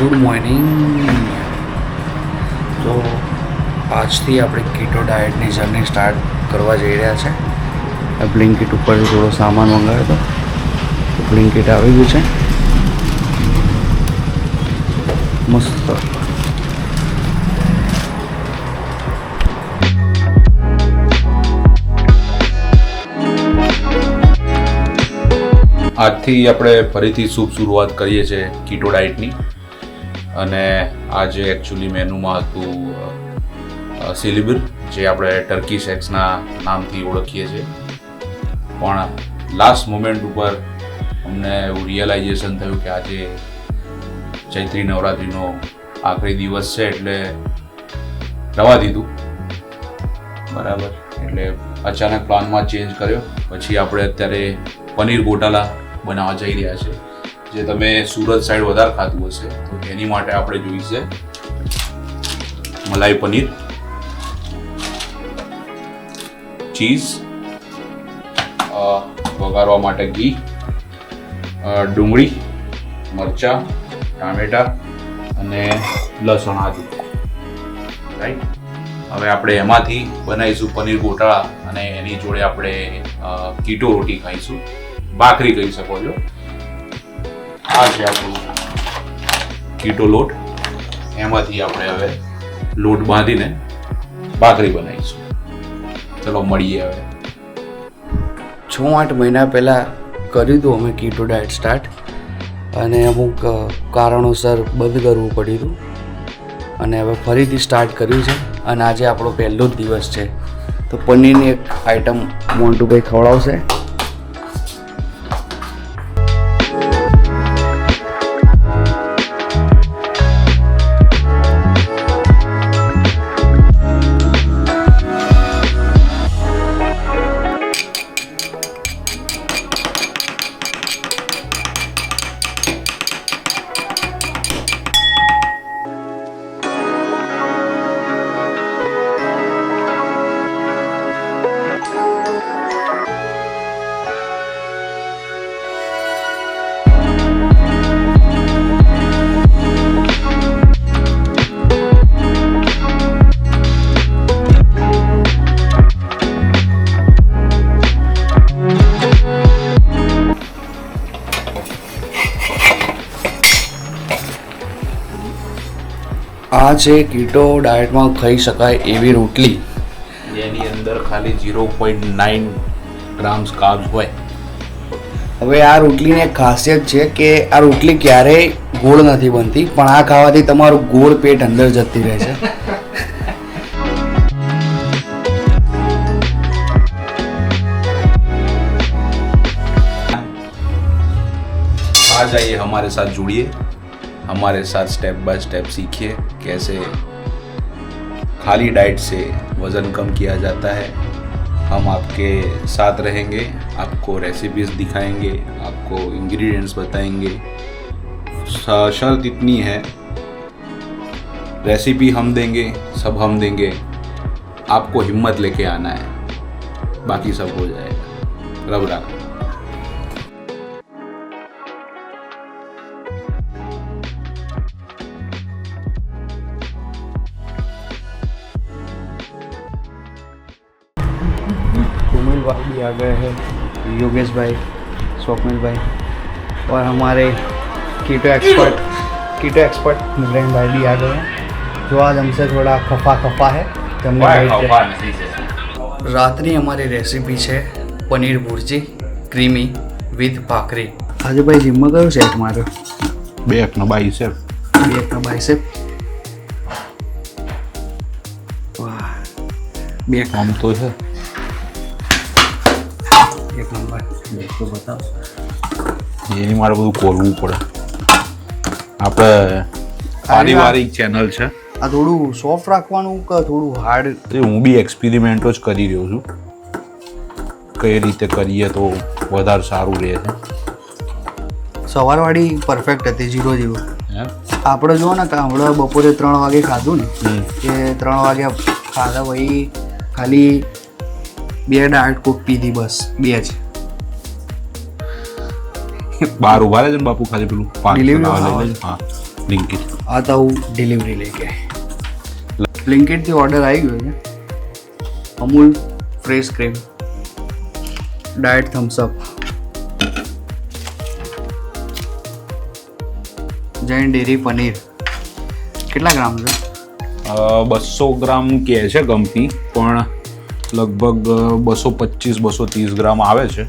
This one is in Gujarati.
Good morning. તો આજથી આપણે કીટો ડાયટની જર્ની સ્ટાર્ટ કરવા જઈ રહ્યા છે. બ્લિંકિટ ઉપર થોડો સામાન મંગાવ્યો હતો, બ્લિંકિટ આવી ગયું છે મસ્ત. આજથી આપણે ફરીથી શુભ શરૂઆત કરીએ છીએ કીટો ડાયટની. અને આજે એકચ્યુઅલી મેનુમાં હતું સિલિબ્ર, જે આપણે ટર્કી સેક્સના નામથી ઓળખીએ છીએ. પણ લાસ્ટ મોમેન્ટ ઉપર અમને એવું રિયલાઇઝેશન થયું કે આજે ચૈત્રી નવરાત્રિનો આખરી દિવસ છે, એટલે રવા દીધું. બરાબર, એટલે અચાનક પ્લાનમાં ચેન્જ કર્યો. પછી આપણે અત્યારે પનીર ગોટાલા બનાવવા જઈ રહ્યા છે, જે તમે સુરત સાઈડ વધારે ખાતું હશે. તો એની માટે આપણે જોઈશે મલાઈ પનીર, ચીઝ, વઘારવા માટે ઘી, ડુંગળી, મરચાં, ટામેટા અને લસણ, આદુ. રાઈટ, હવે આપણે એમાંથી બનાવીશું પનીર ગોટાળા અને એની જોડે આપણે કીટો રોટી ખાઈશું. ભાખરી કહી શકો છો. આ છે આપણું કીટો લોટ. એમાંથી આપણે હવે લોટ બાંધીને ભાખરી બનાવીશું. ચલો મળીએ. હવે 6-8 મહિના પહેલાં કર્યું હતું અમે કીટો ડાયટ સ્ટાર્ટ, અને અમુક કારણોસર બંધ કરવું પડ્યું હતું, અને હવે ફરીથી સ્ટાર્ટ કર્યું છે. અને આજે આપણો પહેલો જ દિવસ છે, તો પનીરની એક આઈટમ મોન્ટુભાઈ ખવડાવશે. આ છે કીટો ડાયટમાં ખાઈ શકાય એવી રોટલી, જેની અંદર ખાલી 0.9 ગ્રામ્સ કાર્બ્સ હોય. હવે આ રોટલીની એક ખાસિયત છે કે આ રોટલી ક્યારેય ગોળ નથી બનતી, પણ આ ખાવાથી તમારું ગોળ પેટ અંદર જતી રહે છે. आ जाइए हमारे साथ, जुड़िए हमारे साथ, स्टेप बाय स्टेप सीखिए कैसे खाली डाइट से वज़न कम किया जाता है. हम आपके साथ रहेंगे, आपको रेसिपीज़ दिखाएंगे, आपको इंग्रेडिएंट्स बताएंगे. शर्त इतनी है, रेसिपी हम देंगे, सब हम देंगे, आपको हिम्मत लेके आना है, बाकी सब हो जाएगा. रब राखा. कोमल भाई भी आ गए हैं, योगेश भाई, स्वप्निल भाई, और हमारे कीटो एक्सपर्ट मुगरेन भाई भी आ गए हैं, जो आज हमसे थोड़ा खफा है. રાતની અમારી રેસીપી છે પનીર ભુરજી ક્રીમી વિથ ભાખરી. આજે ભાઈ જીમમાં કયો સેટ માર્યો? 2 બાયસેપ. 2 બાયસેપ. વાહ, 2 કામ તો છે. એક નંબર. તો બતાવો. એની મારે બધું ખોલવું પડે. આપણે પારિવારિક ચેનલ છે. આ થોડું સોફ્ટ રાખવાનું કે થોડું હાર્ડ? હું બી એક્સપેરિમેન્ટો જ કરી રહ્યો છું, કઈ રીતે કરીએ તો વધારે સારું રહે છે. સવારવાળી પરફેક્ટ હતી, 0-0. હે, આપણે જો ને કે હમણાં બપોરે 3 વાગે ખાધું ને, કે 3 વાગે ખાધા ભાઈ, ખાલી 2 ડાયટ કોક પીધી, બસ 2 જ. બહાર ઉભા રહેજો ને બાપુ, ખાલી પેલું 5 Delivery લઈ લેજો. હા, લિંકિત આ તો હું ડિલિવરી લઈ ગયા બ્લિંકિટથી ઓર્ડર આવી ગયો છે Amul fresh cream diet Thums Up Jain dairy paneer કેટલા ગ્રામ છે 200 ગ્રામ કહે છે કંપની, પણ લગભગ 225-230 ગ્રામ આવે છે.